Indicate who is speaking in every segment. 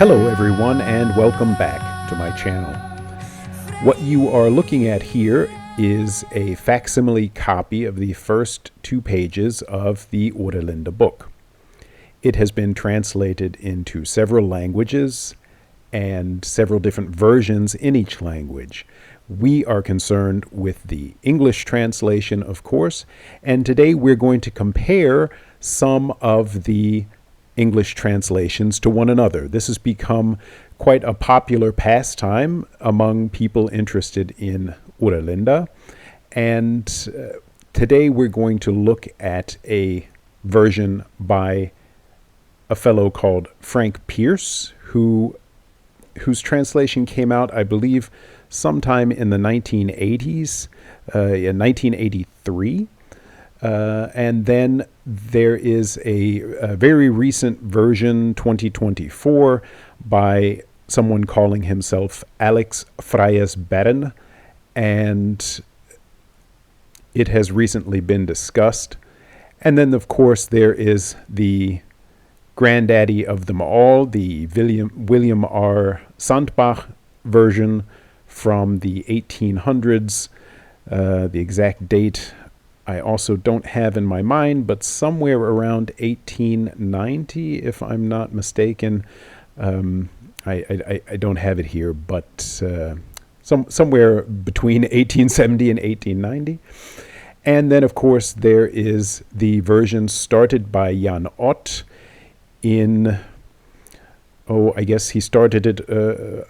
Speaker 1: Hello everyone and welcome back to my channel. What you are looking at here is a facsimile copy of the first 2 pages of the Oeralinda book. It has been translated into several languages and several different versions in each language. We are concerned with the English translation, of course, and today we're going to compare some of the English translations to one another. This has become quite a popular pastime among people interested in Oeralinda, and today we're going to look at a version by a fellow called Frank Pierce, whose translation came out, I believe, sometime in the 1980s, in 1983. And then there is a very recent version, 2024, by someone calling himself Alex Frya's Bern, and it has recently been discussed. And then, of course, there is the granddaddy of them all, the William R. Sandbach version from the 1800s. The exact date I also don't have in my mind, but somewhere around 1890, if I'm not mistaken. I don't have it here, but somewhere between 1870 and 1890. And then, of course, there is the version started by Jan Ott in, I guess he started it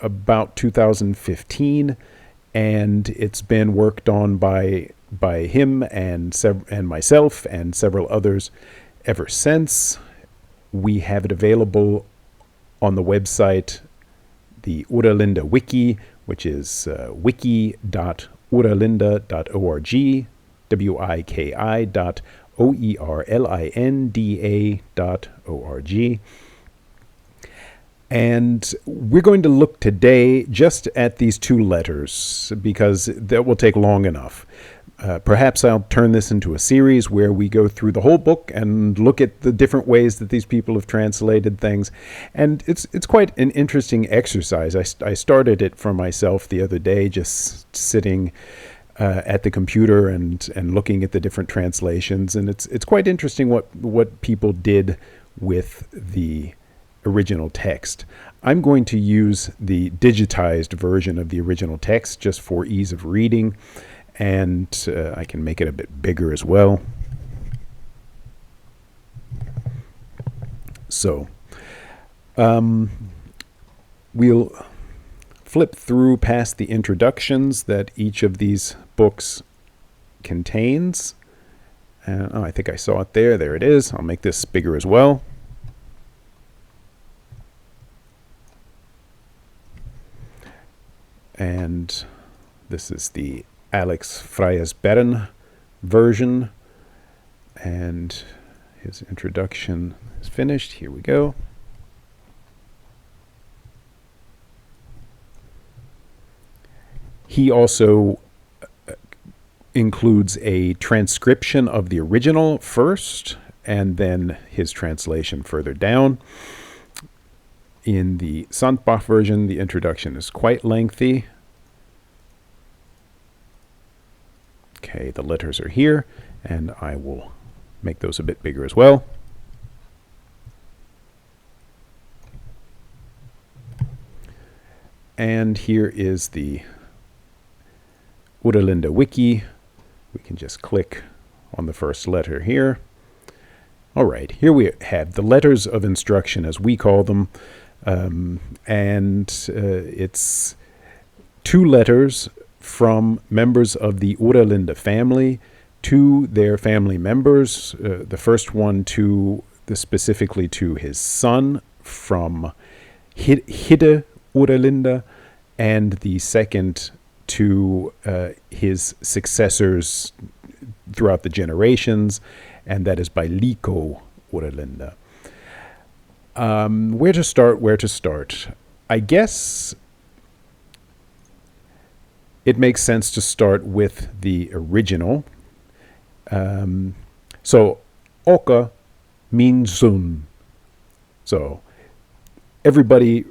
Speaker 1: about 2015, and it's been worked on by him and myself and several others ever since. We have it available on the website, the Oeralinda wiki, which is wiki.oeralinda.org, wiki.oeralinda.org. And we're going to look today just at these 2 letters because that will take long enough. Perhaps I'll turn this into a series where we go through the whole book and look at the different ways that these people have translated things. And it's quite an interesting exercise. I started it for myself the other day, just sitting at the computer and looking at the different translations. And it's quite interesting what people did with the original text. I'm going to use the digitized version of the original text just for ease of reading. And I can make it a bit bigger as well. So we'll flip through past the introductions that each of these books contains. I think I saw it there. There it is. I'll make this bigger as well. And this is the Alex Frya's Bern version, and his introduction is finished. Here we go. He also includes a transcription of the original first, and then his translation further down. In the Sandbach version, the introduction is quite lengthy. Okay, the letters are here, and I will make those a bit bigger as well. And here is the Oeralinda wiki. We can just click on the first letter here. All right, here we have the letters of instruction, as we call them. It's 2 letters from members of the Oeralinda family to their family members. The first one specifically to his son from Hidde Oeralinda, and the second to his successors throughout the generations, and that is by Liko Oeralinda. Where to start? I guess it makes sense to start with the original. So, Oka means soon. So, everybody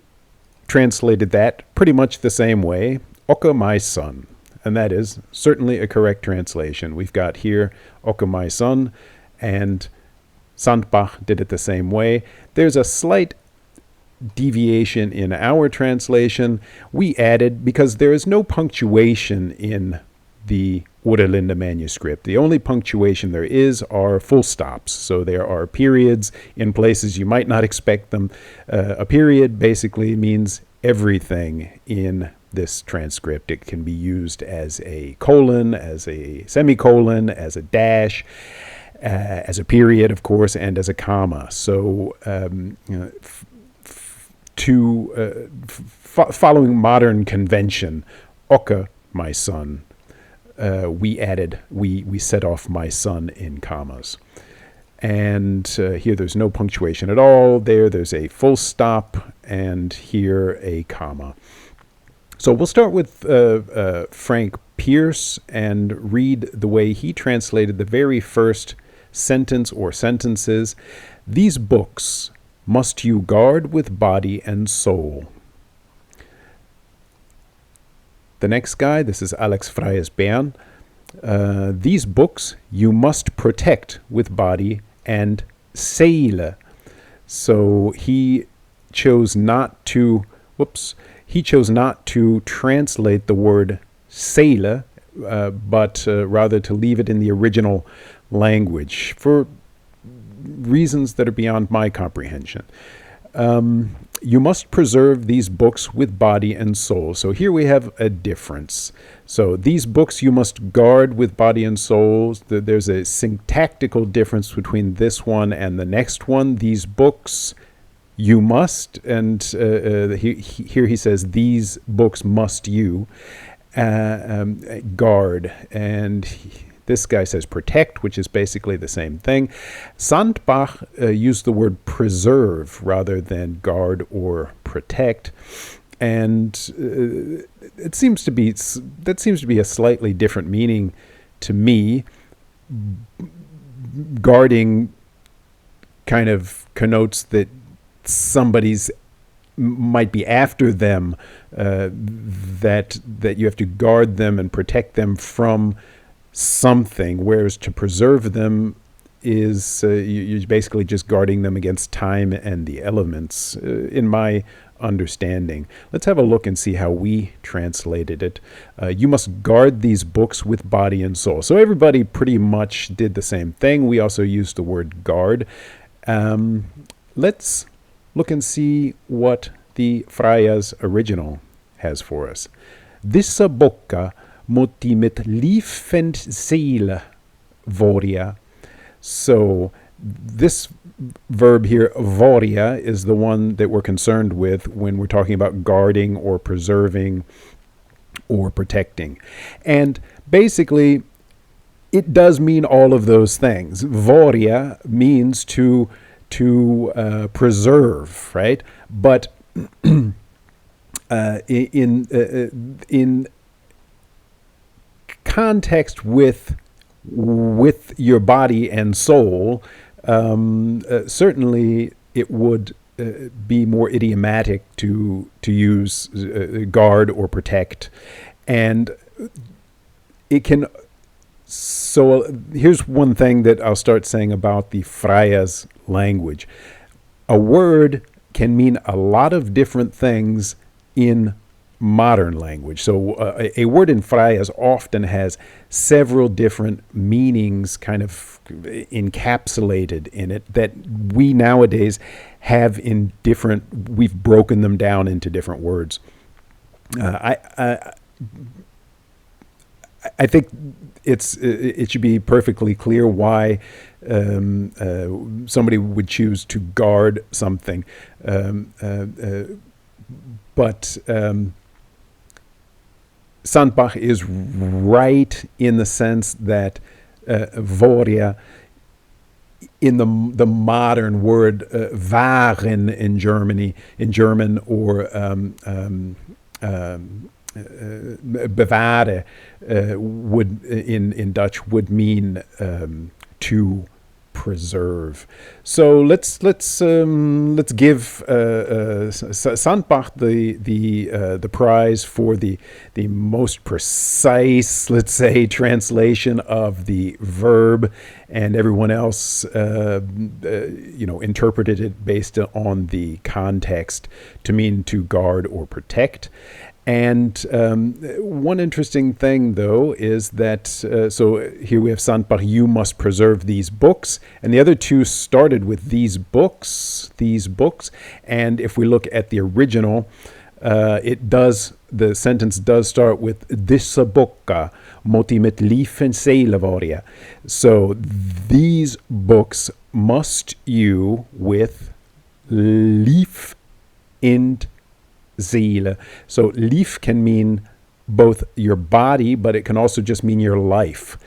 Speaker 1: translated that pretty much the same way, Oka, my son. And that is certainly a correct translation. We've got here, Oka, my son, and Sandbach did it the same way. There's a slight deviation in our translation. We added, because there is no punctuation in the Oeralinda manuscript. The only punctuation there is are full stops. So there are periods in places you might not expect them. A period basically means everything in this transcript. It can be used as a colon, as a semicolon, as a dash, as a period, of course, and as a comma. So following modern convention, Oka, my son, we set off my son in commas. And here there's no punctuation at all. There's a full stop, and here a comma. So we'll start with Frank Pierce and read the way he translated the very first sentence or sentences. These books must you guard with body and soul. The next guy, this is Alex Frya's Bern. These books you must protect with body and seele. So he chose not to translate the word seele, but rather to leave it in the original language for reasons that are beyond my comprehension. You must preserve these books with body and soul. So here we have a difference. So these books you must guard with body and soul. There's a syntactical difference between this one and the next one. These books you must, and here he says, these books must you guard. And this guy says protect, which is basically the same thing. Sandbach used the word preserve rather than guard or protect. And that seems to be a slightly different meaning to me. Guarding kind of connotes that somebody's might be after them, that you have to guard them and protect them from something, whereas to preserve them is you're basically just guarding them against time and the elements, in my understanding. Let's have a look and see how we translated it. You must guard these books with body and soul. So everybody pretty much did the same thing. We also used the word guard. Let's look and see what the Frya's original has for us. Dessa bocca måtte med livfend sele vårja. So this verb here, vårja, is the one that we're concerned with when we're talking about guarding or preserving or protecting. And basically, it does mean all of those things. Vårja means to preserve, right? But in context with your body and soul, certainly it would be more idiomatic to use guard or protect, and it can. So here's one thing that I'll start saying about the Frya's language. A word can mean a lot of different things in modern language. So a word in Frya's often has several different meanings kind of encapsulated in it that we nowadays have in different, we've broken them down into different words. I think it should be perfectly clear why somebody would choose to guard something, but Sandbach is right in the sense that vårja, in the modern word waren in German, or bewahre would in Dutch would mean to preserve. So let's give Sandbach the prize for the most precise, let's say, translation of the verb, and everyone else interpreted it based on the context to mean to guard or protect. And one interesting thing, though, is that, so here we have Sandbach, you must preserve these books. And the other two started with these books. And if we look at the original, the sentence does start with dessa böcker måtte mitt liv en segle vara. So these books must you with liv and Seele. So lief can mean both your body, but it can also just mean your life.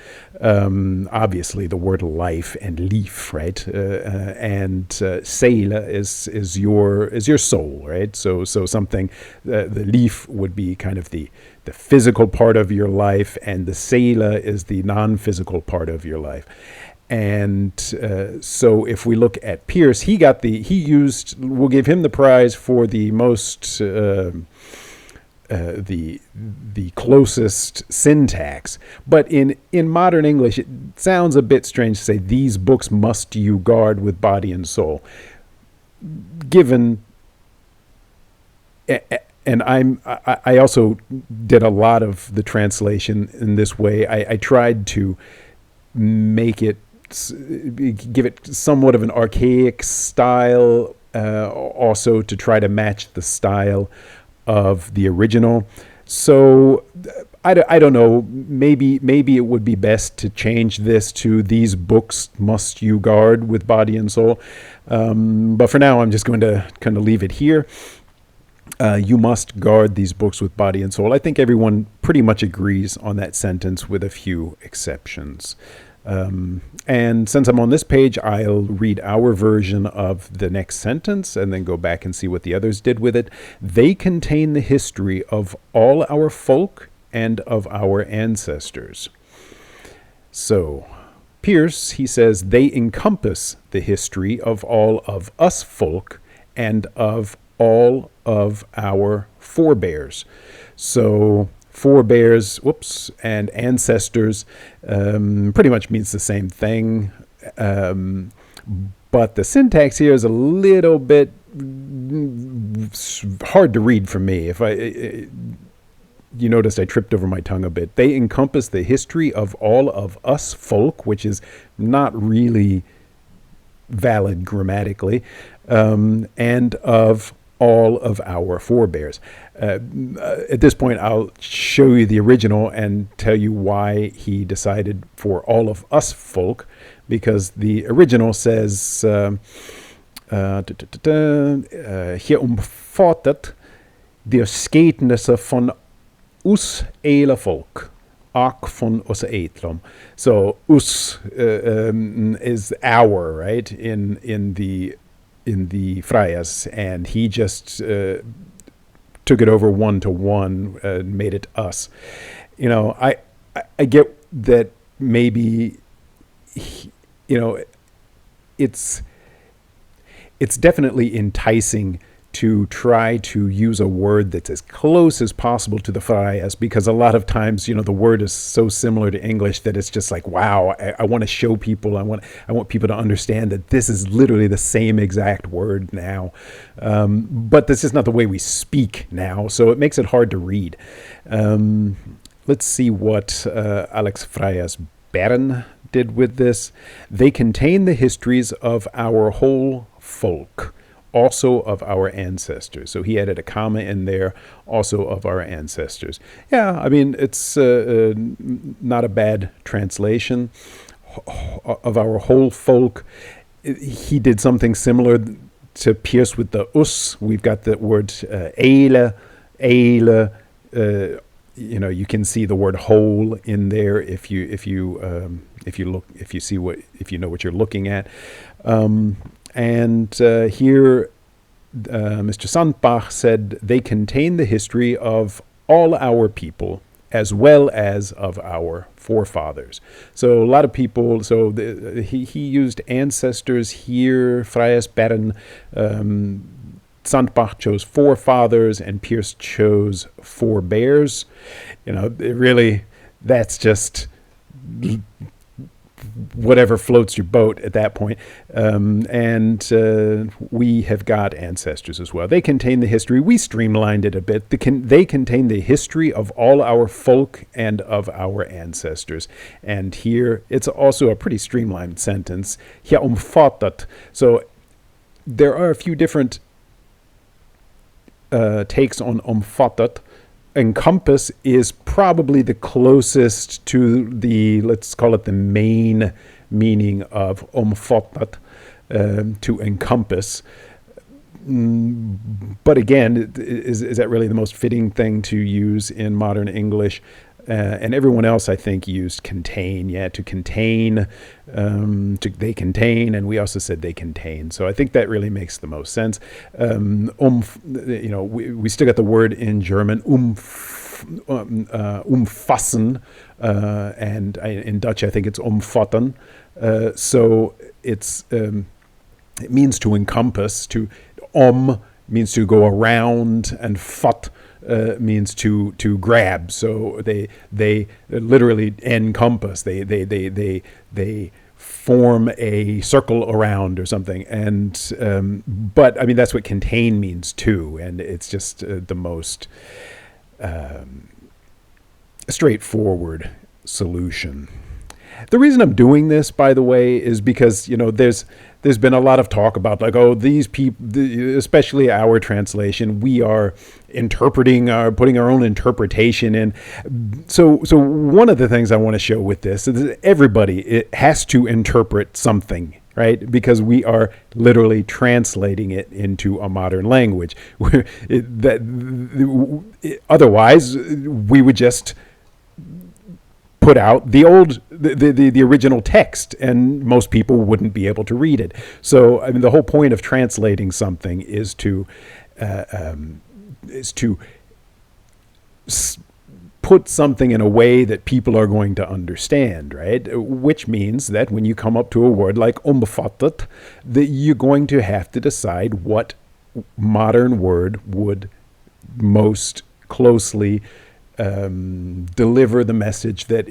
Speaker 1: Obviously, the word life and lief, right? And Seele is your soul, right? So something. The lief would be kind of the physical part of your life, and the Seele is the non-physical part of your life. And so if we look at Pierce, we'll give him the prize for the most, the closest syntax. But in modern English, it sounds a bit strange to say, these books must you guard with body and soul. Given, and I also did a lot of the translation in this way. I tried to give it somewhat of an archaic style, also to try to match the style of the original. So I don't know, maybe it would be best to change this to these books must you guard with body and soul. But for now, I'm just going to kind of leave it here. You must guard these books with body and soul. I think everyone pretty much agrees on that sentence with a few exceptions. And since I'm on this page, I'll read our version of the next sentence and then go back and see what the others did with it. They contain the history of all our folk and of our ancestors. So, Pierce, he says, they encompass the history of all of us folk and of all of our forebears. So, forebears, and ancestors pretty much means the same thing. But the syntax here is a little bit hard to read for me. You noticed I tripped over my tongue a bit. They encompass the history of all of us folk, which is not really valid grammatically, and of all of our forebears. At this point, I'll show you the original and tell you why he decided for all of us folk, because the original says, hier omfattet de sketnisse von us ele folk, ak von oss etlom. So us is our, right, in the Fryas, and he just took it over one to one, made it us. I get that maybe, it's definitely enticing to try to use a word that's as close as possible to the Fryas, because a lot of times, the word is so similar to English that it's just like, wow, I want to show people, I want people to understand that this is literally the same exact word now. But this is not the way we speak now, so it makes it hard to read. Let's see what Alex Fryas Bern did with this. They contain the histories of our whole folk, also of our ancestors. So he added a comma in there, also of our ancestors. Yeah, I mean, it's not a bad translation. Of our whole folk. He did something similar to Pierce with the us. We've got the word eile. You can see the word whole in there if you know what you're looking at. And here, Mr. Sandbach said, they contain the history of all our people as well as of our forefathers. So a lot of people, he used ancestors here. Frya's Bern, Sandbach chose forefathers, and Pierce chose forebears. That's just whatever floats your boat at that point. We have got ancestors as well. They contain the history. We streamlined it a bit. They contain the history of all our folk and of our ancestors. And here, it's also a pretty streamlined sentence. Ja omfattat. So there are a few different takes on omfattat. Encompass is probably the closest to the, let's call it the main meaning of omfattat, to encompass. But again, is that really the most fitting thing to use in modern English? And everyone else, I think, used contain. Yeah, to contain. They contain, and we also said they contain. So I think that really makes the most sense. We still got the word in German, umfassen, and in Dutch I think it's umvatten. So it means to encompass. Means to go around, and vat means to grab. So they literally encompass. They form a circle around or something. And but I mean that's what contain means too. And it's just the most straightforward solution. The reason I'm doing this, by the way, is because there's been a lot of talk about these people, especially our translation, we are putting our own interpretation in. So one of the things I want to show with this is that everybody has to interpret something, right? Because we are literally translating it into a modern language. Otherwise, we would just put out the original text, and most people wouldn't be able to read it. So, I mean, the whole point of translating something is to put something in a way that people are going to understand, right? Which means that when you come up to a word like omfattat, that you're going to have to decide what modern word would most closely deliver the message that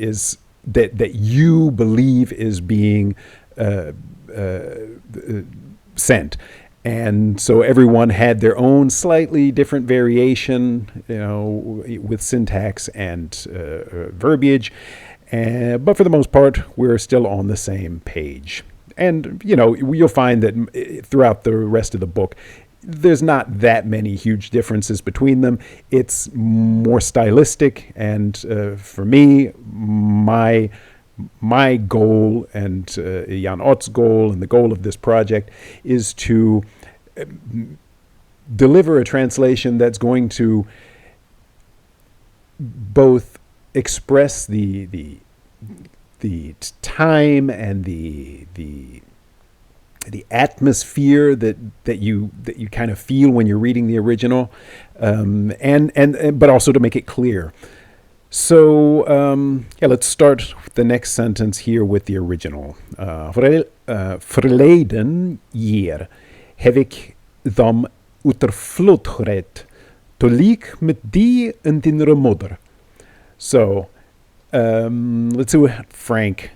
Speaker 1: you believe is being sent. And so everyone had their own slightly different variation, with syntax and verbiage. But for the most part, we're still on the same page. And, you'll find that throughout the rest of the book, there's not that many huge differences between them. It's more stylistic, and for me, my goal and Jan Ott's goal and the goal of this project is to deliver a translation that's going to both express the time and the atmosphere that you kind of feel when you're reading the original, but also to make it clear. So let's start the next sentence here with the original. Verleden jaar heb ik them utervloed gered, tegelijk met die en din moeder. So let's see what Frank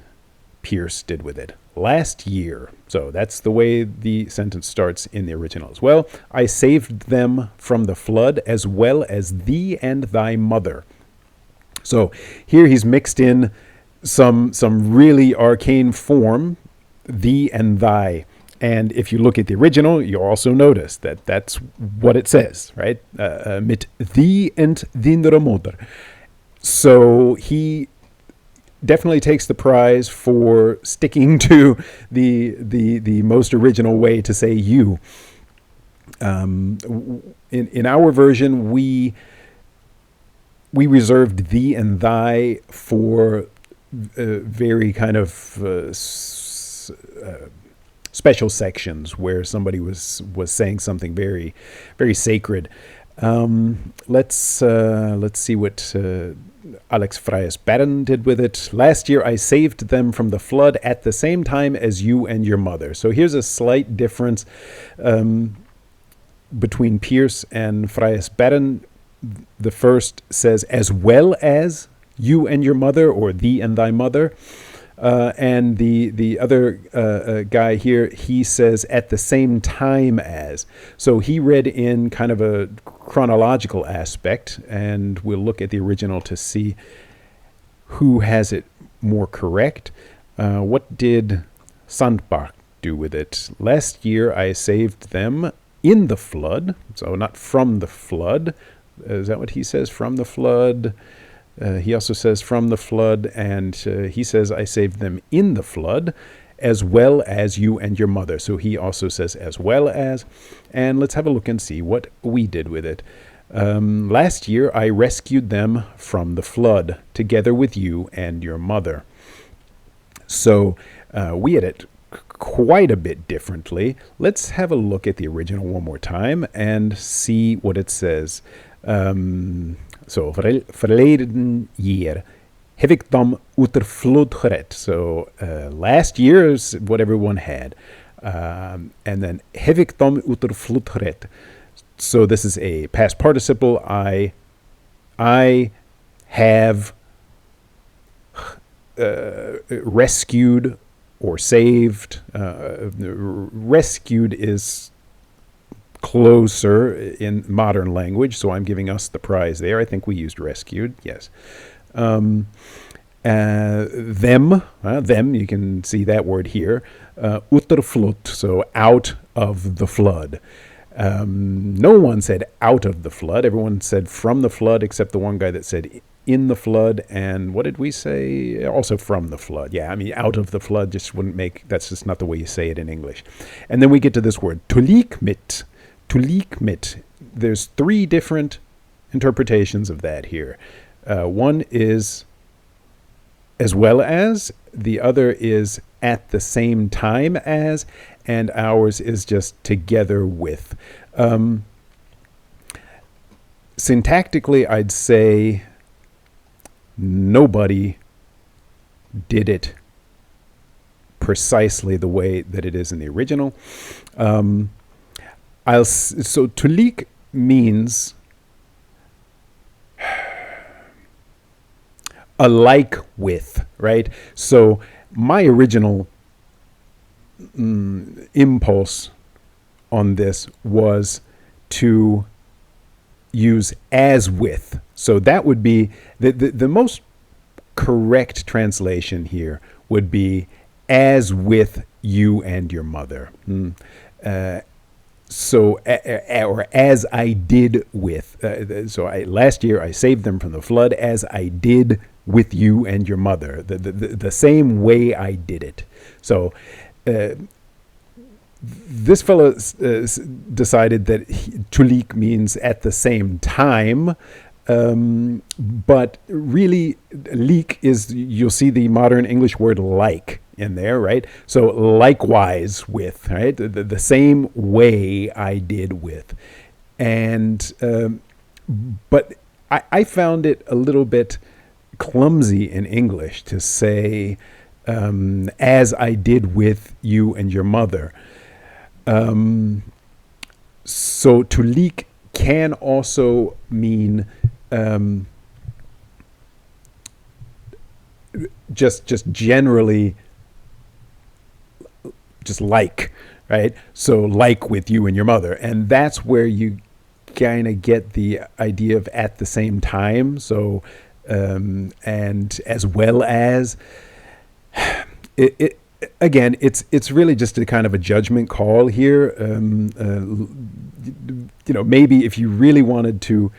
Speaker 1: Pierce did with it. Last year. So that's the way the sentence starts in the original as well. I saved them from the flood as well as thee and thy mother. So here he's mixed in some really arcane form, thee and thy. And if you look at the original, you'll also notice that that's what it says, right? Mit thee and dinere moeder. So he definitely takes the prize for sticking to the most original way to say you. In our version, we reserved thee and thy for very kind of special sections where somebody was saying something very, very sacred. Let's see what Alex Fryas Bern did with it. Last year I saved them from the flood at the same time as you and your mother. So here's a slight difference between Pierce and Fryas Bern. The first says as well as you and your mother, or thee and thy mother. And the other guy here, he says at the same time as. So he read in kind of a chronological aspect, and we'll look at the original to see who has it more correct. What did Sandbach do with it? Last year I saved them in the flood, so not from the flood. Is that what he says? From the flood. He also says from the flood, and he says I saved them in the flood, as well as you and your mother. So he also says as well as, and let's have a look and see what we did with it. Last year I rescued them from the flood, together with you and your mother. So we had it quite a bit differently. Let's have a look at the original one more time and see what it says. So, verleden year heb ik dem uit der flood gered. So, last year is what everyone had. And then, heb ik dem uit der flood gered. So, this is a past participle. I have rescued or saved. Rescued is closer in modern language, so I'm giving us the prize there. I think we used rescued, yes. Them, you can see that word here. Utterflut, so out of the flood. No one said out of the flood. Everyone said from the flood, except the one guy that said in the flood. And what did we say? Also from the flood. Yeah, I mean, out of the flood just wouldn't make, that's just not the way you say it in English. And then we get to this word, tulik mit. Tulik mit. There's three different interpretations of that here. One is as well as, the other is at the same time as, and ours is just together with. Syntactically, I'd say nobody did it precisely the way that it is in the original. So tulik means alike with, right? So my original impulse on this was to use as with. So that would be the most correct translation here would be as with you and your mother. So, or as I did with. Last year I saved them from the flood as I did with you and your mother. The same way I did it. So, this fellow decided that tulik means at the same time. But really, leak is, you'll see the modern English word like in there, right? So likewise with, right? The same way I did with. And, but I found it a little bit clumsy in English to say, as I did with you and your mother. So to leak can also mean just generally just like, right? So like with you and your mother. And that's where you kind of get the idea of at the same time. So and as well as it again, it's really just a kind of a judgment call here. Maybe if you really wanted to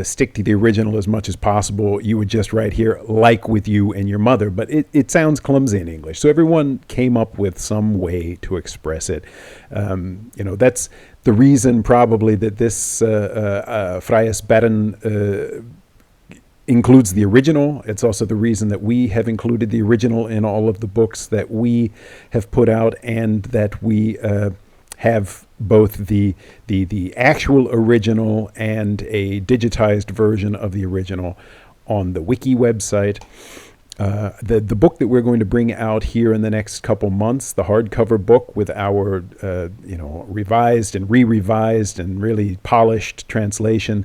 Speaker 1: stick to the original as much as possible, you would just write here, like with you and your mother. But it sounds clumsy in English. So everyone came up with some way to express it. That's the reason probably that this Fryas Bern includes the original. It's also the reason that we have included the original in all of the books that we have put out, and that we have both the actual original and a digitized version of the original on the wiki website. The book that we're going to bring out here in the next couple months, the hardcover book with our revised and re-revised and really polished translation,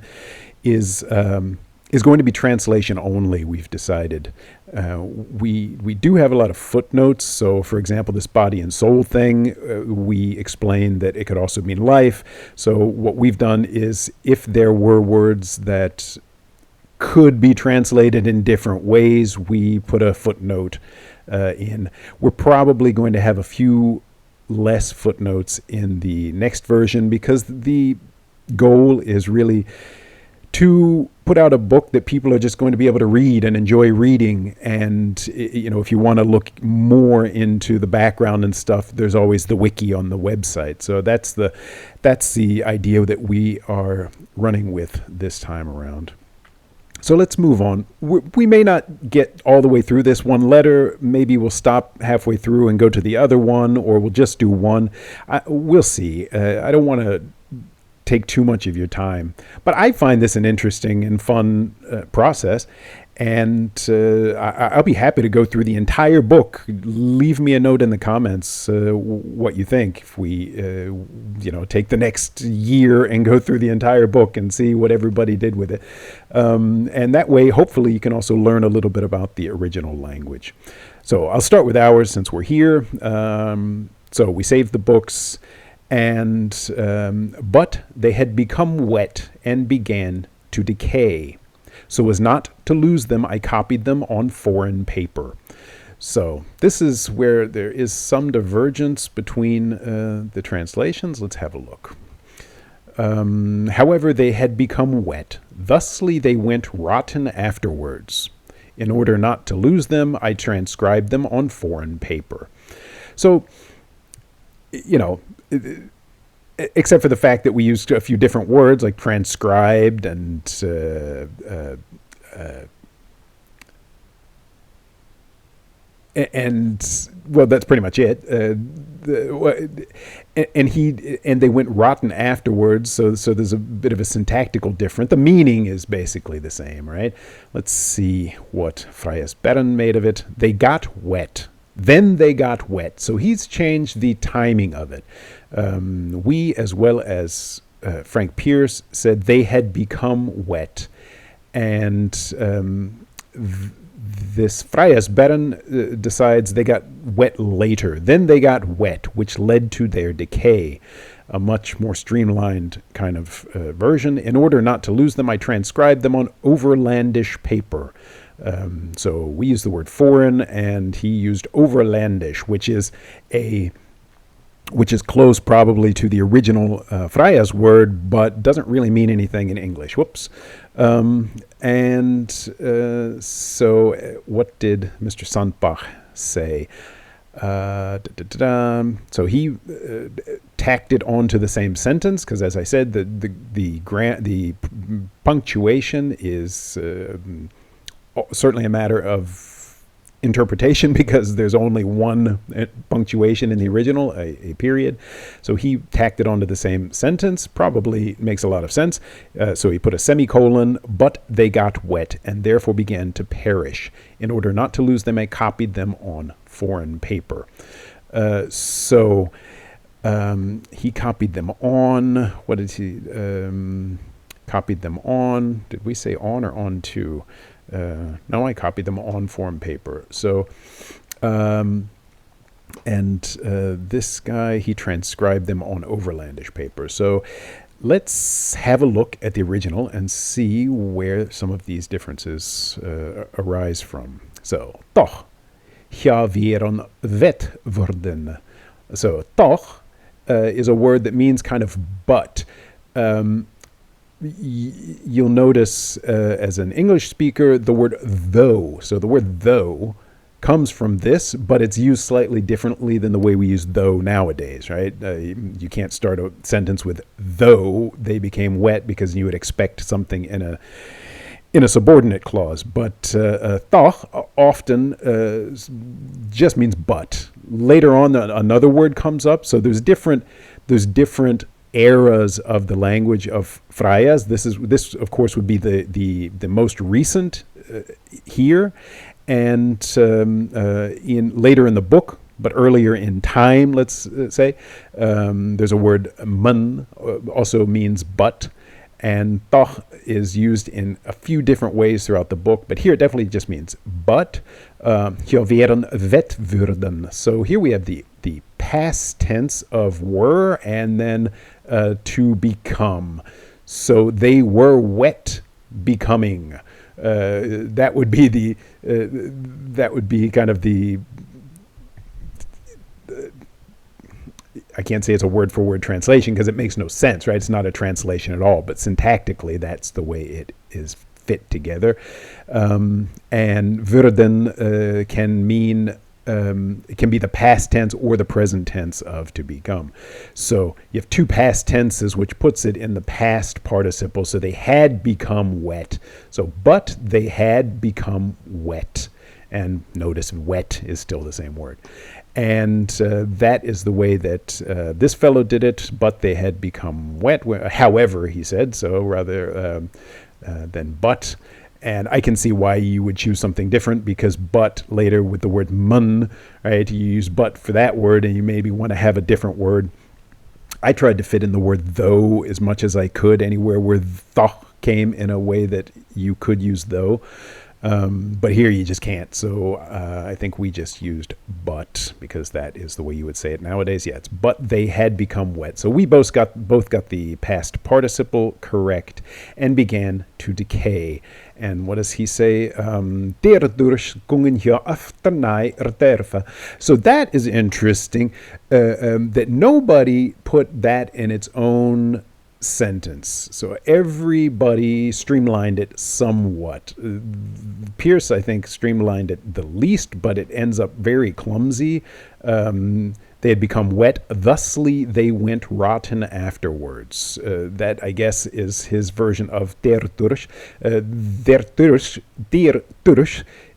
Speaker 1: is going to be translation only. We've decided. We do have a lot of footnotes. So, for example, this body and soul thing, we explained that it could also mean life. So what we've done is, if there were words that could be translated in different ways, we put a footnote in. We're probably going to have a few less footnotes in the next version, because the goal is really to put out a book that people are just going to be able to read and enjoy reading. And if you want to look more into the background and stuff, there's always the wiki on the website. So that's the idea that we are running with this time around. So let's move on. We may not get all the way through this one letter. Maybe we'll stop halfway through and go to the other one, or we'll just do one. We'll see. I don't want to take too much of your time, but I find this an interesting and fun process, and I'll be happy to go through the entire book. Leave me a note in the comments what you think. If we take the next year and go through the entire book and see what everybody did with it, and that way hopefully you can also learn a little bit about the original language. So I'll start with ours since we're here. So we saved the books, and but they had become wet and began to decay. So as not to lose them, I copied them on foreign paper. So this is where there is some divergence between the translations. Let's have a look. However, they had become wet. Thusly they went rotten afterwards. In order not to lose them, I transcribed them on foreign paper. So, except for the fact that we used a few different words like transcribed and well, that's pretty much it. And they went rotten afterwards. So there's a bit of a syntactical difference. The meaning is basically the same, right? Let's see what Frya's Bern made of it. They got wet. Then they got wet. So he's changed the timing of it. We, as well as Frank Pierce, said they had become wet. And this Frya's Bern decides they got wet later. Then they got wet, which led to their decay. A much more streamlined kind of version. In order not to lose them, I transcribed them on overlandish paper. So we use the word foreign, and he used overlandish, which is close probably to the original Frya's word, but doesn't really mean anything in English. Whoops. So what did Mr. Sandbach say? So he tacked it onto the same sentence, because, as I said, the punctuation is certainly a matter of interpretation, because there's only one punctuation in the original, a period. So he tacked it onto the same sentence. Probably makes a lot of sense. So he put a semicolon, but they got wet and therefore began to perish. In order not to lose them, I copied them on foreign paper. So he copied them on. What did he copied them on? Did we say on or on to? No, I copied them on foreign paper. So, this guy, he transcribed them on overlandish paper. So let's have a look at the original and see where some of these differences arise from. So, toch, ja vieron wet worden. So, toch is a word that means kind of but. You'll notice as an English speaker the word though. So the word though comes from this, but it's used slightly differently than the way we use though nowadays, right? You can't start a sentence with though they became wet, because you would expect something in a subordinate clause. But toch often just means but. Later on, another word comes up. So there's different eras of the language of Frya's. This of course would be the most recent here, and in later in the book, but earlier in time, let's say, there's a word man, also means but, and toch is used in a few different ways throughout the book, but here it definitely just means but. Hier wären wet würden. So here we have the past tense of were and then to become. So they were wet becoming. That would be kind of the. I can't say it's a word-for-word translation because it makes no sense, right? It's not a translation at all, but syntactically, that's the way it is fit together. And würden can mean, it can be the past tense or the present tense of to become. So you have two past tenses, which puts it in the past participle. So they had become wet. So, but they had become wet. And notice wet is still the same word. And that is the way that this fellow did it, but they had become wet. However, he said, so rather than but. And I can see why you would choose something different, because but later with the word mun, right, you use but for that word, and you maybe want to have a different word. I tried to fit in the word though as much as I could, anywhere where though came in a way that you could use though. But here you just can't. So I think we just used but, because that is the way you would say it nowadays. Yeah, it's but they had become wet. So we both got the past participle correct and began to decay. And what does he say? Dadurch gingen hier afternej derven. So that is interesting, that nobody put that in its own sentence. So everybody streamlined it somewhat. Pierce, I think, streamlined it the least, but it ends up very clumsy. They had become wet, thusly they went rotten afterwards. That, I guess, is his version of dadurch. Dadurch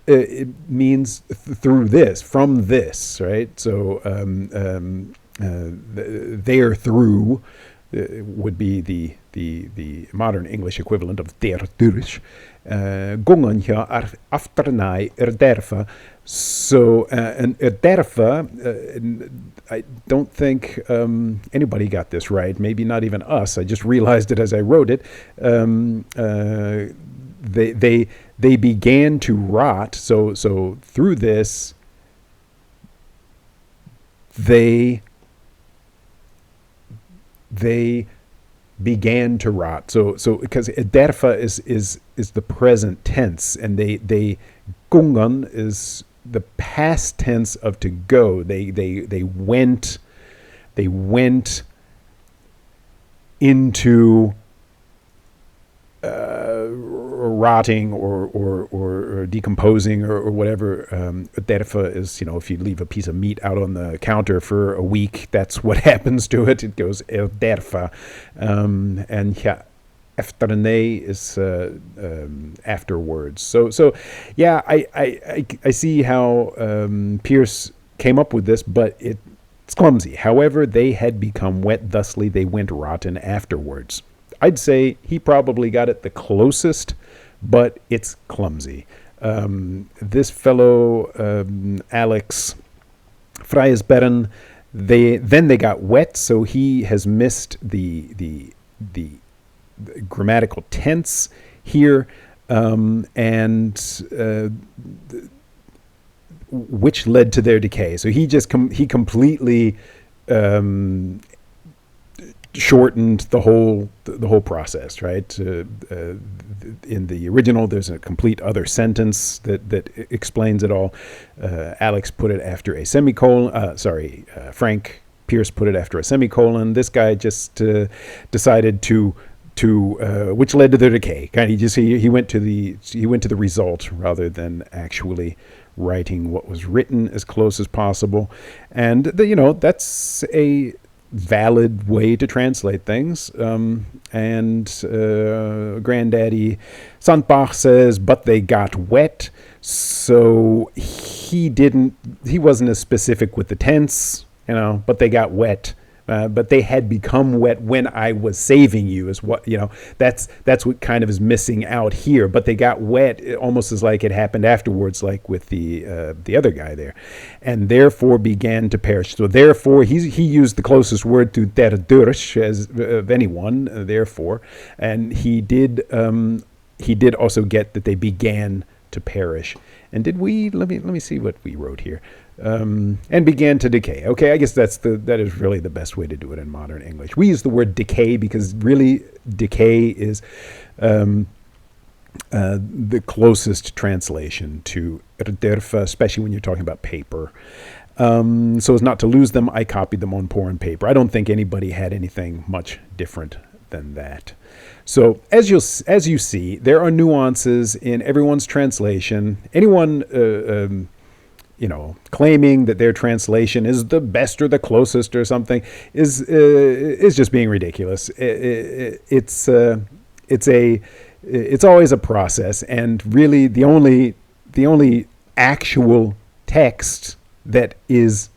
Speaker 1: it means through this, from this, right? So there through would be the modern English equivalent of dadurch. Gungen hier afternej derven. So, and derven, I don't think anybody got this right. Maybe not even us. I just realized it as I wrote it. They began to rot. So through this, they began to rot. So because derven is the present tense, and they gungen is the past tense of to go. They went into rotting or decomposing or whatever. Derven is, if you leave a piece of meat out on the counter for a week, that's what happens to it. It goes derven. And yeah, afternej is afterwards. So yeah, I see how Pierce came up with this, but it's clumsy. However, they had become wet, thusly they went rotten afterwards. I'd say he probably got it the closest, but it's clumsy. This fellow, Alex Frya's Bern, they got wet, so he has missed the grammatical tense here, which led to their decay. So he completely shortened the whole process, right? In the original, there's a complete other sentence that explains it all. Alex put it after a semicolon. Frank Pierce put it after a semicolon. This guy just decided to which led to their decay. He went to the result rather than actually writing what was written as close as possible. And that's a valid way to translate things. And Granddaddy Sandbach says, but they got wet. So he wasn't as specific with the tense, but they got wet. but they had become wet when I was saving you, is what, that's what kind of is missing out here. But they got wet almost as like it happened afterwards, like with the other guy there, and therefore began to perish. So therefore, he used the closest word to terdursh as of anyone, therefore, and he did also get that they began to perish. And did we? Let me see what we wrote here. And began to decay. Okay, I guess that is really the best way to do it in modern English. We use the word decay because really decay is the closest translation to derfa, especially when you're talking about paper. So as not to lose them, I copied them on foreign paper. I don't think anybody had anything much different than that. So as you see, there are nuances in everyone's translation. Anyone claiming that their translation is the best or the closest or something is just being ridiculous. It's always a process, and really the only actual text that is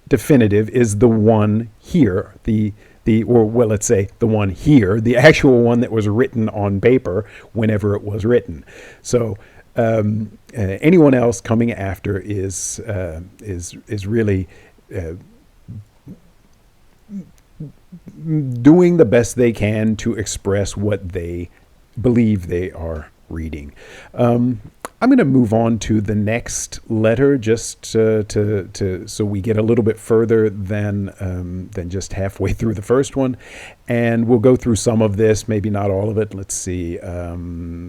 Speaker 1: definitive is the one here, let's say the one here, the actual one that was written on paper whenever it was written. So anyone else coming after is really doing the best they can to express what they believe they are reading. I'm going to move on to the next letter, just so we get a little bit further than just halfway through the first one, and we'll go through some of this, maybe not all of it. Let's see.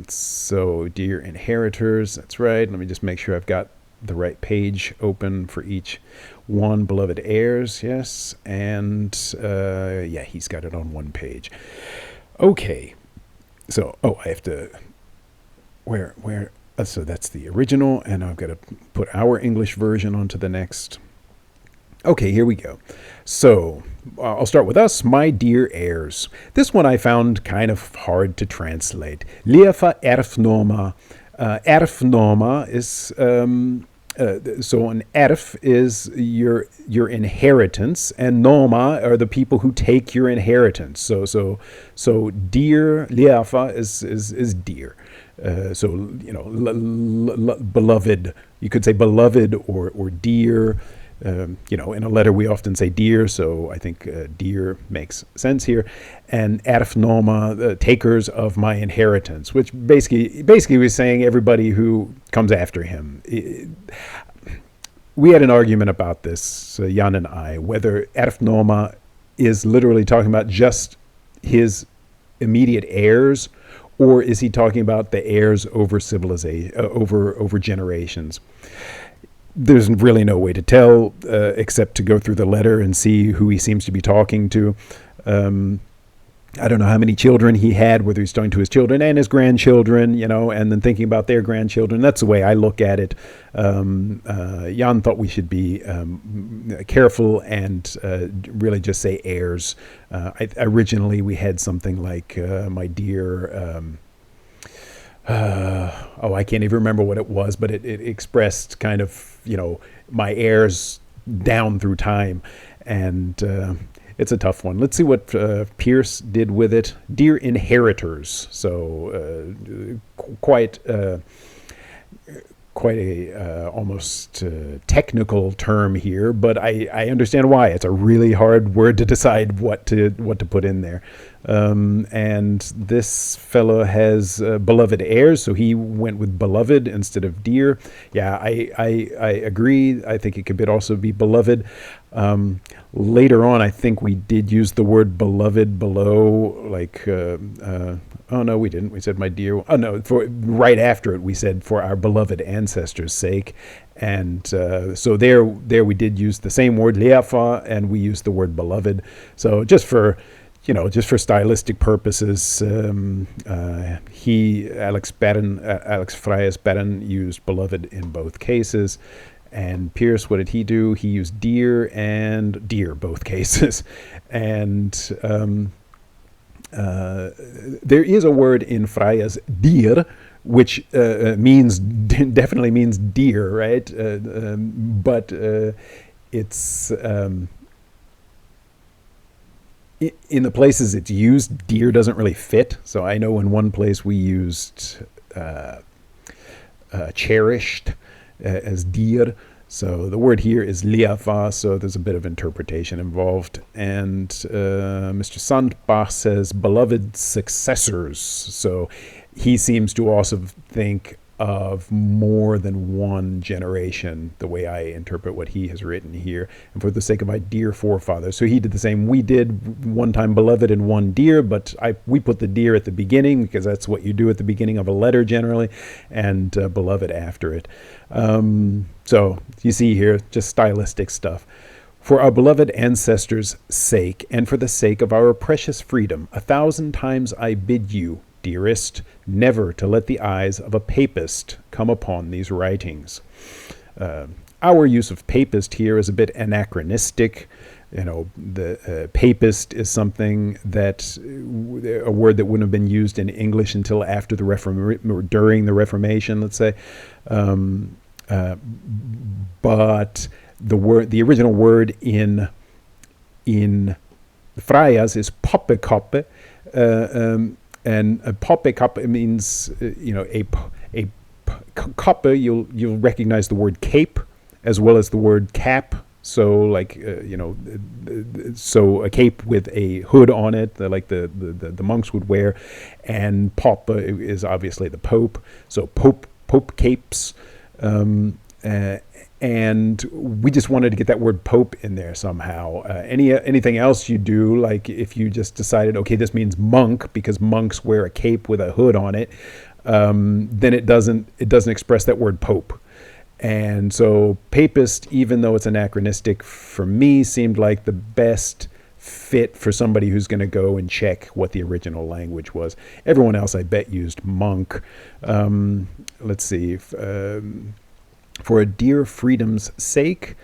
Speaker 1: So, dear inheritors, that's right. Let me just make sure I've got the right page open for each one. Beloved heirs, yes, and he's got it on one page. Okay. So, I have to where. So that's the original, and I've got to put our English version onto the next. Okay, here we go. So I'll start with us, my dear heirs. This one I found kind of hard to translate. Liefa erfnoma. Erfnoma is so an erf is your inheritance, and noma are the people who take your inheritance. So dear Liefa is dear. Beloved, you could say beloved or dear. In a letter we often say dear, so I think dear makes sense here. And erfnoma, the takers of my inheritance, which basically we're saying everybody who comes after him. We had an argument about this, Jan and I, whether erfnoma is literally talking about just his immediate heirs, or is he talking about the heirs over civilization, over generations? There's really no way to tell except to go through the letter and see who he seems to be talking to. I don't know how many children he had, whether he's talking to his children and his grandchildren, and then thinking about their grandchildren. That's the way I look at it. Jan thought we should be careful and really just say heirs. Originally, we had something like my dear... I can't even remember what it was, but it expressed kind of, my heirs down through time. And it's a tough one. Let's see what Pierce did with it. Dear inheritors. So quite a almost technical term here, but I understand why. It's a really hard word to decide what to put in there. And this fellow has beloved heirs, so he went with beloved instead of dear. Yeah, I agree. I think it could also be beloved. Later on, I think we did use the word beloved below, like, oh no, we didn't. We said my dear, oh no, right after it, we said for our beloved ancestors' sake. And so there we did use the same word, leafa, and we used the word beloved. So just for stylistic purposes, Alex Frya's Bern used beloved in both cases. And Pierce, what did he do? He used dear and dear, both cases. And there is a word in Frya's dear, which definitely means dear, right? But it's in the places it's used, dear doesn't really fit. So I know in one place we used cherished as dear. So the word here is liafa, so there's a bit of interpretation involved. And Mr. Sandbach says beloved successors. So he seems to also think of more than one generation, the way I interpret what he has written here. And for the sake of my dear forefathers. So he did the same. We did one time beloved and one dear, but we put the dear at the beginning because that's what you do at the beginning of a letter generally, and beloved after it. So you see here, just stylistic stuff. For our beloved ancestors' sake, and for the sake of our precious freedom, 1,000 times I bid you, dearest, never to let the eyes of a papist come upon these writings. Our use of papist here is a bit anachronistic. You know, the papist is something that, a word that wouldn't have been used in English until after the during the Reformation, let's say. But the original word in Frya's is poppekoppe, and a poppekoppe means a koppe. You'll recognize the word cape as well as the word cap. So like so a cape with a hood on it, like the monks would wear, and poppe is obviously the Pope. So Pope capes. And we just wanted to get that word Pope in there somehow. Anything else you do, like if you just decided, okay, this means monk because monks wear a cape with a hood on it, then it doesn't express that word Pope. And so papist, even though it's anachronistic for me, seemed like the best fit for somebody who's going to go and check what the original language was. Everyone else, I bet, used monk. Let's see. For a dear freedom's sake,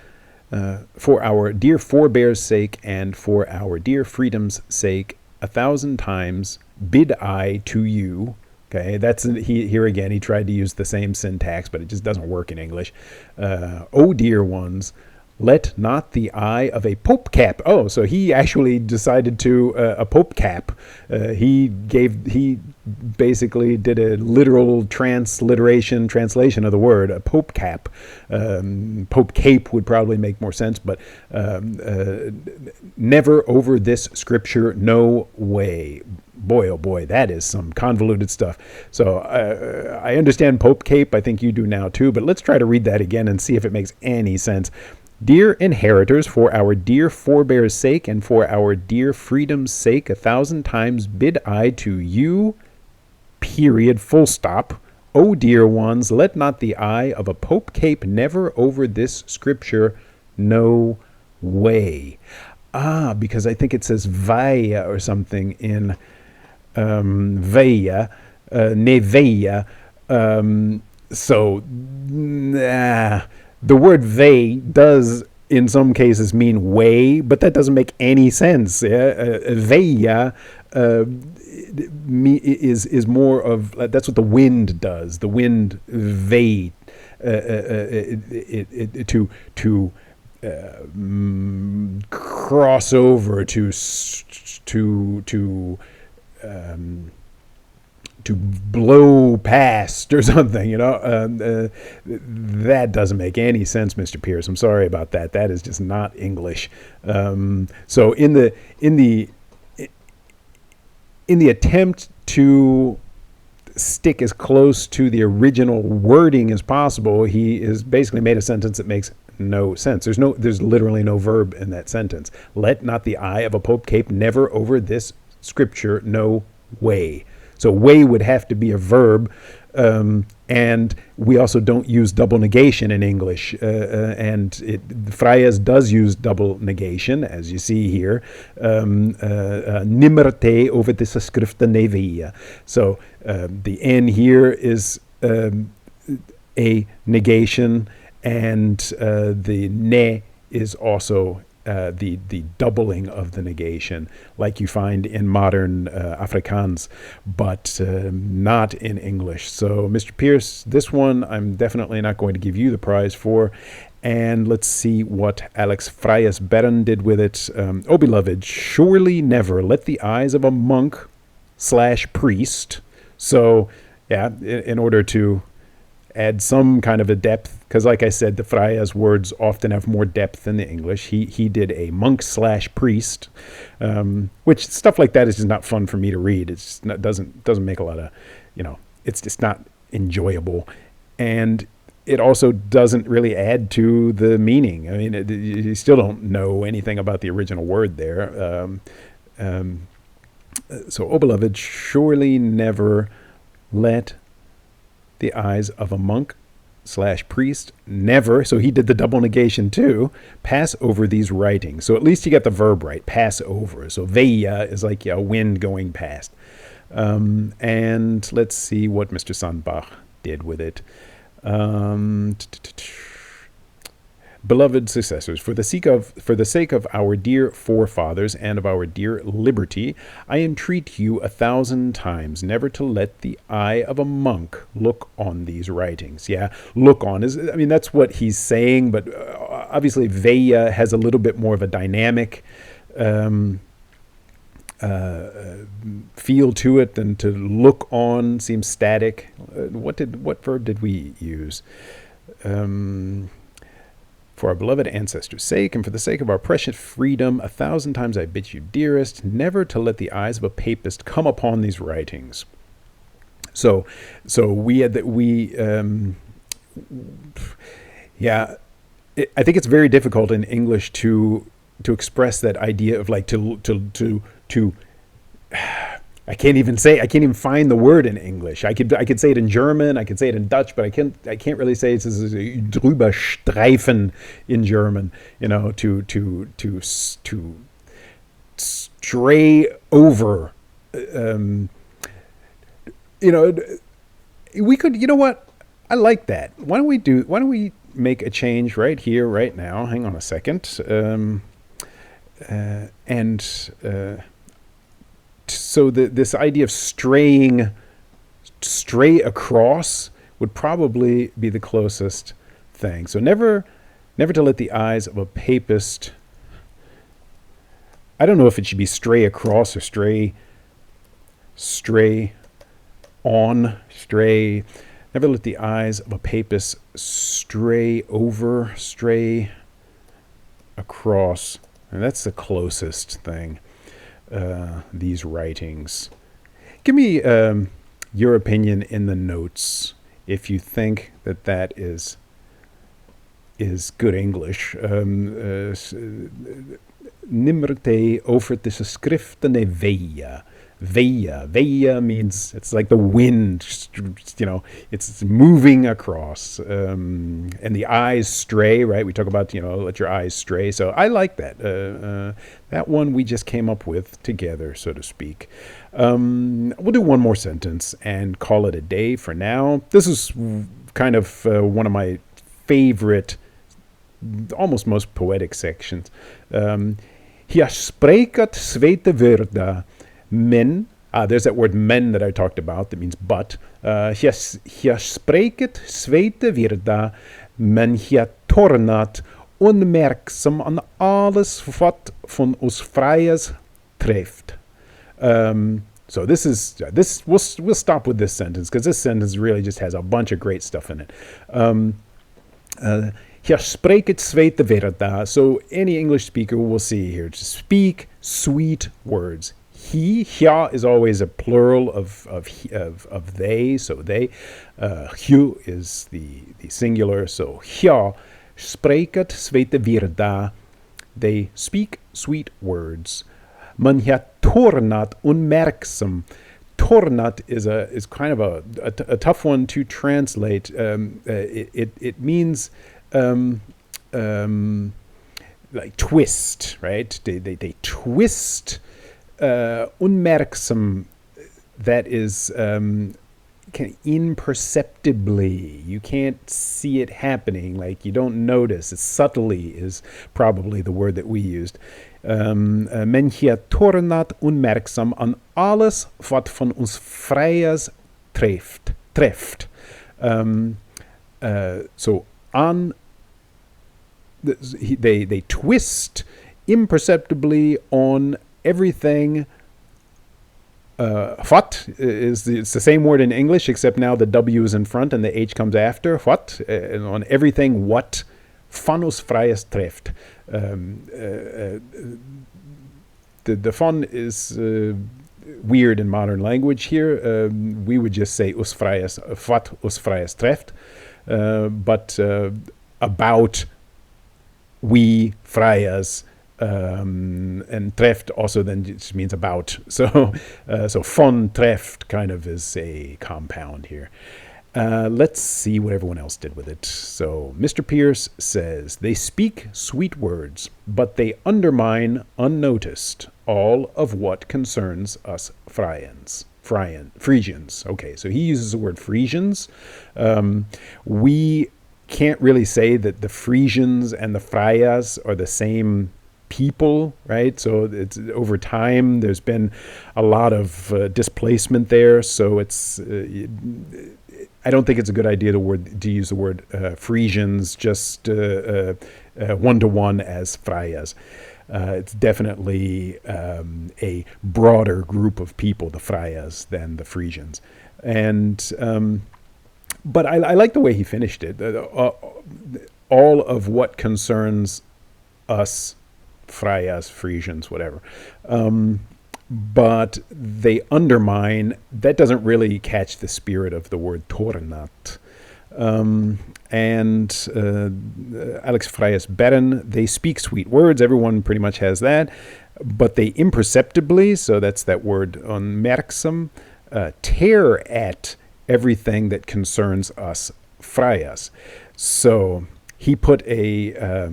Speaker 1: for our dear forebears' sake, and for our dear freedom's sake, 1,000 times bid I to you. Okay, here again, he tried to use the same syntax, but it just doesn't work in English. O dear ones, let not the eye of a pope cap. Oh, so he actually decided to a pope cap. He basically did a literal translation of the word, a pope cap. Pope cape would probably make more sense, but never over this scripture, no way. Boy, oh boy, that is some convoluted stuff. So I understand Pope Cape. I think you do now too. But let's try to read that again and see if it makes any sense. Dear inheritors, for our dear forebears' sake and for our dear freedom's sake, 1,000 times bid I to you, period, full stop. O dear ones, let not the eye of a Pope Cape never over this scripture, no way. Because I think it says vaya or something in veia, neveia. The word "vey" does, in some cases, mean way, but that doesn't make any sense. Veia is more of, that's what the wind does. The wind vey to cross over, to blow past or something, that doesn't make any sense, Mr. Pierce. I'm sorry about that. That is just not English. So in the attempt to stick as close to the original wording as possible, he has basically made a sentence that makes no sense. There's literally no verb in that sentence. Let not the eye of a Pope Cape never over this scripture, no way. So way would have to be a verb, and we also don't use double negation in English, and Frya's does use double negation, as you see here, nimmerte over this skriften nevia. So the N here is a negation, and the ne is also the doubling of the negation, like you find in modern Afrikaans, but not in English. So, Mr. Pierce, this one I'm definitely not going to give you the prize for. And let's see what Alex Frya's Bern did with it. Oh, beloved, surely never let the eyes of a monk/priest. So, yeah, in order to add some kind of a depth, because like I said, the Frya's words often have more depth than the English. He did a monk/priest, which stuff like that is just not fun for me to read. It doesn't make a lot of, it's just not enjoyable, and it also doesn't really add to the meaning. I mean, you still don't know anything about the original word there. So, oh beloved, surely never let the eyes of a monk/priest never, so he did the double negation too, pass over these writings. So at least you got the verb right, pass over. So veia is like a wind going past. And let's see what Mr. Sandbach did with it. Beloved successors, for the sake of our dear forefathers and of our dear liberty, I entreat you 1,000 times never to let the eye of a monk look on these writings. Yeah, look on that's what he's saying, but obviously Veya has a little bit more of a dynamic feel to it than to look on. Seems static. What verb did we use? For our beloved ancestors' sake, and for the sake of our precious freedom, 1,000 times I bid you, dearest, never to let the eyes of a papist come upon these writings. So we had that I think it's very difficult in English to express that idea of like to I can't even find the word in English. I could say it in German, I could say it in Dutch, but I can't really say it's drüber streifen in German, to stray over. We could, what? I like that. Why don't we make a change right here, right now? Hang on a second. So this idea of stray across would probably be the closest thing. So never to let the eyes of a papist. I don't know if it should be stray across or stray on. Never let the eyes of a papist stray over, stray across. And that's the closest thing. These writings. Give me your opinion in the notes if you think that is good English. Nimrte over de skriftene veia. Veia means it's like the wind, it's moving across. And the eyes stray, right? We talk about, let your eyes stray. So I like that. That one we just came up with together, so to speak. We'll do one more sentence and call it a day for now. This is kind of one of my favorite, almost most poetic sections. Hier spreekt zweite Wörter. Men, there's that word men that I talked about that means but. Hier spreekt zweite Wörter, men hier tornat onmerksam aan alles wat van ons Fryas treft. So we'll stop with this sentence because this sentence really just has a bunch of great stuff in it. Hier spreekt zweite Wörter. So any English speaker will see here to speak sweet words. Hier is always a plural of they, so they. Hu is the singular, so hier spreekt zweite Wörter. They speak sweet words. Man hier tornat onmerksam. Tornat is kind of a tough one to translate. It means like twist, right? They twist. Unmerksam, that is imperceptibly. You can't see it happening. Like, you don't notice. It's subtly is probably the word that we used. Men je tornat onmerksam aan alles wat van ons Fryas treft. So on, they twist imperceptibly on everything. What is it's the same word in English, except now the W is in front and the H comes after. What on everything what van ons Fryas treft. The fun is weird in modern language here. We would just say us Fryas, wat us Fryas treft, but about we Fryas. And treft also then just means about. So von treft kind of is a compound here. Let's see what everyone else did with it. So Mr. Pierce says, they speak sweet words, but they undermine unnoticed all of what concerns us Frisians. Okay, so he uses the word Frisians. We can't really say that the Frisians and the Fryas are the same people, right? So it's over time there's been a lot of displacement there. So it's I don't think it's a good idea to use the word Frisians just one-to-one as Fryas. It's definitely a broader group of people, the Fryas, than the Frisians. And but I like the way he finished it. All of what concerns us Fryas, Frisians, whatever. But they undermine, that doesn't really catch the spirit of the word tornat. And Alex Fryas Bern, they speak sweet words, everyone pretty much has that, but they imperceptibly, so that's that word onmerksam, tear at everything that concerns us Fryas. So he put a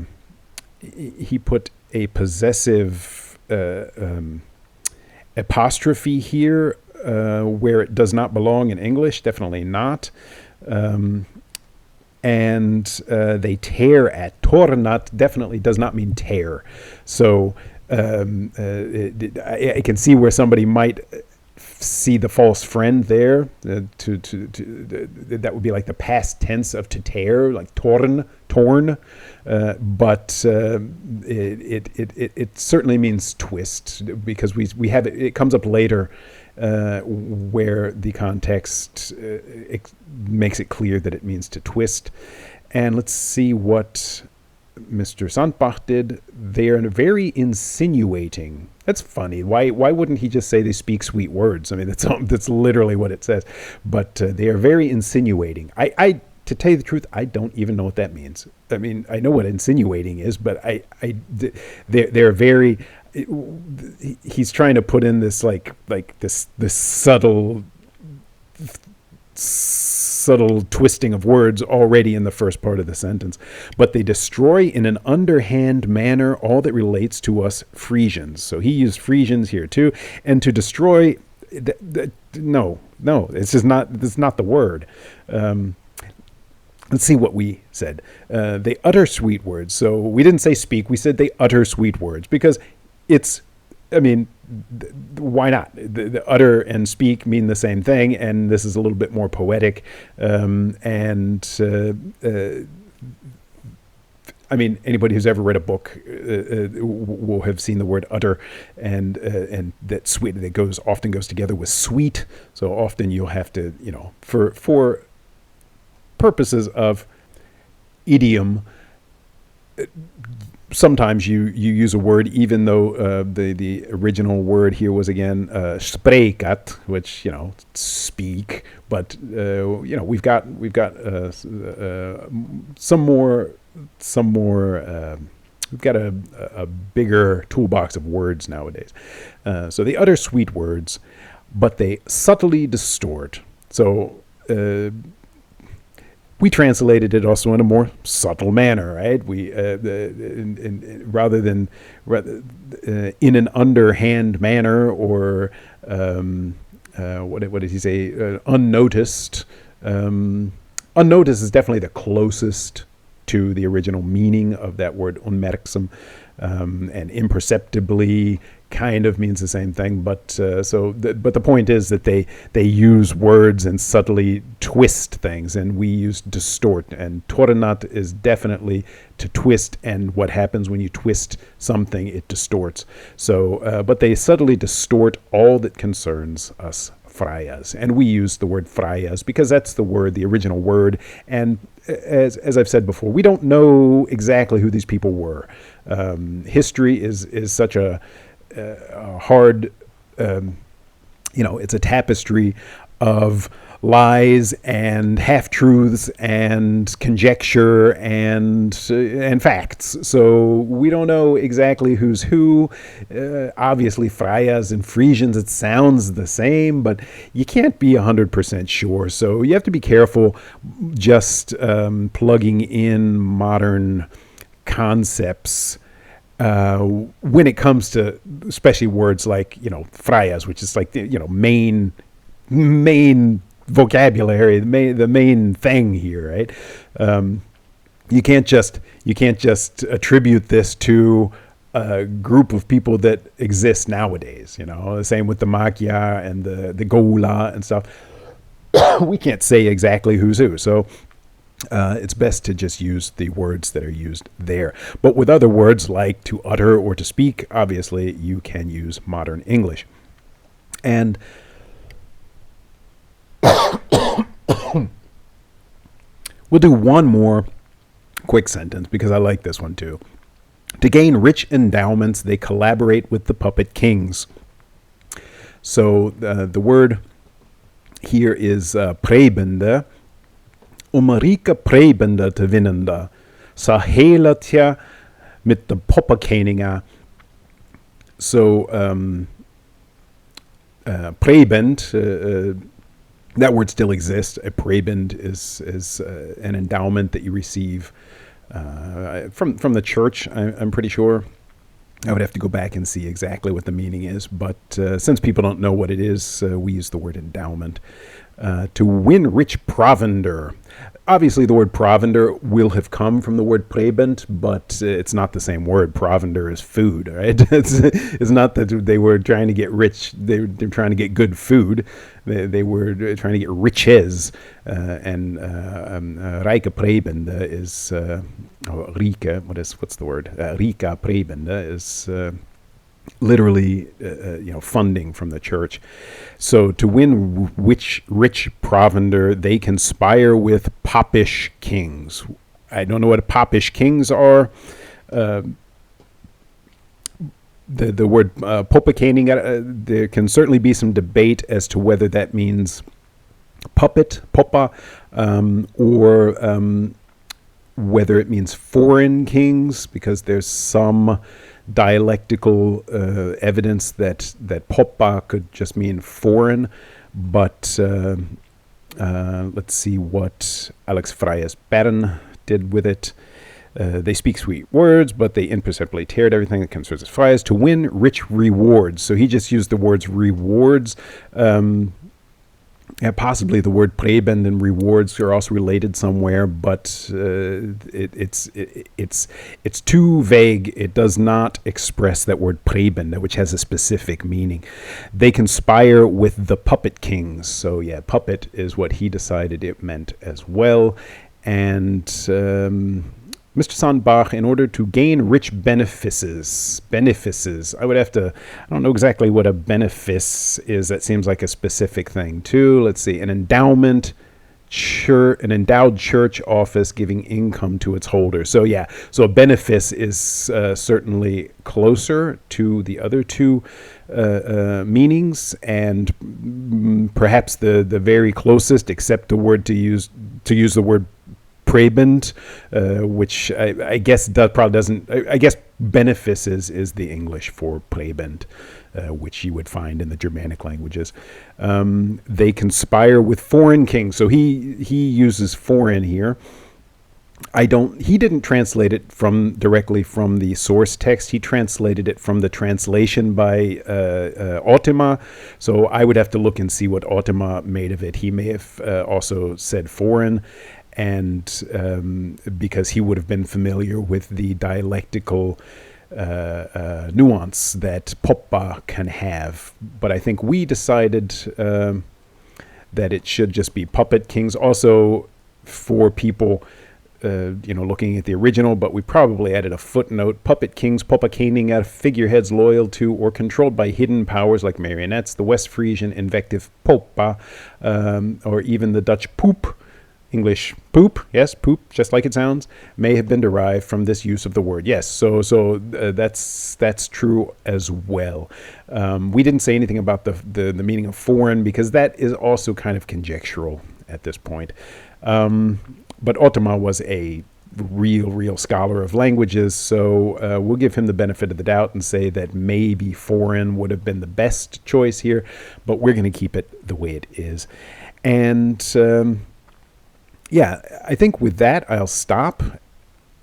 Speaker 1: possessive apostrophe here where it does not belong in English, definitely not. And they tear at. Tornat definitely does not mean tear. So I can see where somebody might see the false friend there. That would be like the past tense of to tear, like torn. But it certainly means twist, because we have it. It comes up later where the context makes it clear that it means to twist. And let's see what Mr. Sandbach did. They are very insinuating. That's funny. Why wouldn't he just say they speak sweet words? I mean, that's literally what it says. But they are very insinuating. To tell you the truth, I don't even know what that means. I mean, I know what insinuating is, but they're very. He's trying to put in this like this subtle twisting of words already in the first part of the sentence. But they destroy in an underhand manner all that relates to us Frisians. So he used Frisians here too, and to destroy. No, it's just not. That's not the word. Let's see what we said. They utter sweet words. So we didn't say speak. We said they utter sweet words because it's, I mean, why not? The utter and speak mean the same thing, and this is a little bit more poetic. I mean, anybody who's ever read a book will have seen the word utter, and that sweet that often goes together with sweet. So often you'll have to, for purposes of idiom, sometimes you use a word even though the original word here was again sprekat, which speak, but we've got some more we've got a bigger toolbox of words nowadays. So they utter sweet words, but they subtly distort. So we translated it also in a more subtle manner, right? We rather than in an underhand manner or what did he say? Unnoticed. Unnoticed is definitely the closest to the original meaning of that word unmerksam, and imperceptibly kind of means the same thing. But but the point is that they use words and subtly twist things, and we use distort. And tornat is definitely to twist, and what happens when you twist something, it distorts. So, but they subtly distort all that concerns us Fryas, and we use the word Fryas because that's the word, the original word. And as I've said before, we don't know exactly who these people were. History is such a hard, it's a tapestry of lies and half-truths and conjecture and facts. So we don't know exactly who's who. Obviously, Fryas and Frisians, it sounds the same, but you can't be 100% sure. So you have to be careful just plugging in modern concepts when it comes to especially words like, Fryas, which is like, main vocabulary, the main thing here, right? You can't just attribute this to a group of people that exist nowadays. The same with the Makia and the Goula and stuff. We can't say exactly who's who, so it's best to just use the words that are used there. But with other words like to utter or to speak, obviously you can use modern English. And we'll do one more quick sentence because I like this one too. To gain rich endowments, they collaborate with the puppet kings. So the word here is prebende. Rika prebende te winnende. Sa helatja mit de poppenkeninga. So prebend, that word still exists. A prebend is an endowment that you receive from the church, I'm pretty sure. I would have to go back and see exactly what the meaning is. But since people don't know what it is, we use the word endowment. To win rich provender. Obviously, the word provender will have come from the word prebend, but it's not the same word. Provender is food, right? It's not that they were trying to get rich. They're trying to get good food. They were trying to get riches. And Rika prebende is Rika. What's the word? Rika prebende is literally, funding from the church. So to win rich provender, they conspire with popish kings. I don't know what popish kings are. The word poppenkening, there can certainly be some debate as to whether that means puppet, poppa, or whether it means foreign kings, because there's some dialectical evidence that poppa could just mean foreign. But let's see what Alex Frya's Bern did with it. They speak sweet words, but they imperceptibly tear at everything that concerns Frya's to win rich rewards. So he just used the words rewards. Possibly the word prebend and rewards are also related somewhere, but it's too vague. It does not express that word prebend, which has a specific meaning. They conspire with the puppet kings. So yeah, puppet is what he decided it meant as well. And Mr. Sandbach, in order to gain rich benefices, I would have to, I don't know exactly what a benefice is. That seems like a specific thing too. Let's see, an endowment, an endowed church office giving income to its holder. So yeah, so a benefice is certainly closer to the other two meanings, and perhaps the very closest, except the word to use the word prebend, which I guess probably doesn't. I guess benefice is the English for prebend, which you would find in the Germanic languages. They conspire with foreign kings. So he uses foreign here. he didn't translate it directly from the source text. He translated it from the translation by Ottima. So I would have to look and see what Ottima made of it. He may have also said foreign, and because he would have been familiar with the dialectical nuance that poppa can have. But I think we decided that it should just be puppet kings. Also, for people looking at the original, but we probably added a footnote: puppet kings, poppakening, are figureheads loyal to or controlled by hidden powers like marionettes. The West Frisian invective poppa, or even the Dutch poop, English poop, yes, poop, just like it sounds, may have been derived from this use of the word. Yes, so that's true as well. We didn't say anything about the meaning of foreign, because that is also kind of conjectural at this point. But Ottima was a real scholar of languages, so we'll give him the benefit of the doubt and say that maybe foreign would have been the best choice here, but we're going to keep it the way it is. And I think with that, I'll stop.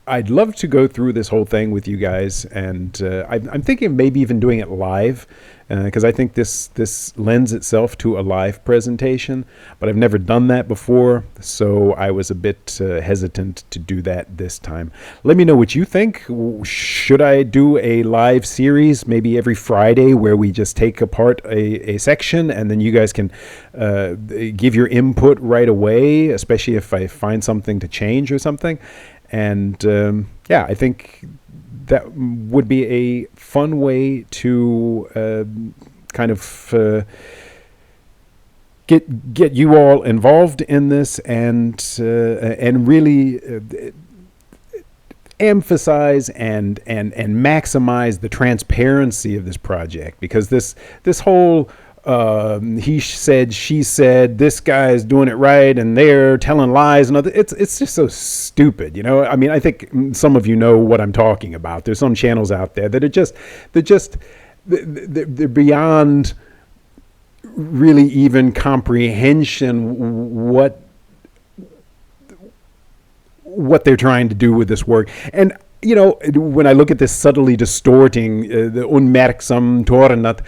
Speaker 1: I'd love to go through this whole thing with you guys, and I'm thinking of maybe even doing it live, because I think this lends itself to a live presentation, but I've never done that before, so I was a bit hesitant to do that this time. Let me know what you think. Should I do a live series, maybe every Friday, where we just take apart a section, and then you guys can give your input right away, especially if I find something to change or something? And I think that would be a fun way to kind of get you all involved in this, and really emphasize and maximize the transparency of this project, because this whole he said, she said, this guy's doing it right and they're telling lies and other, it's just so stupid, you know. I mean, I think some of you know what I'm talking about. There's some channels out there that they're beyond really even comprehension what they're trying to do with this work. And you know, when I look at this subtly distorting, the unmerksam tornat,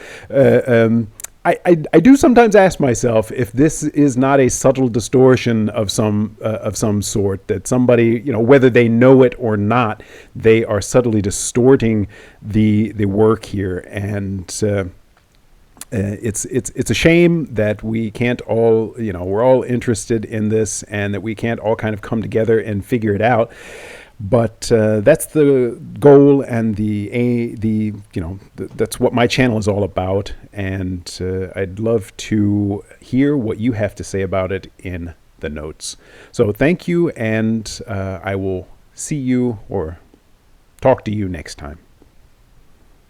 Speaker 1: I do sometimes ask myself if this is not a subtle distortion of some sort, that somebody, you know, whether they know it or not, they are subtly distorting the work here, and it's a shame that we can't all, you know, we're all interested in this, and that we can't all kind of come together and figure it out. But that's the goal, and that's what my channel is all about. And I'd love to hear what you have to say about it in the notes. So thank you, and I will see you or talk to you next time.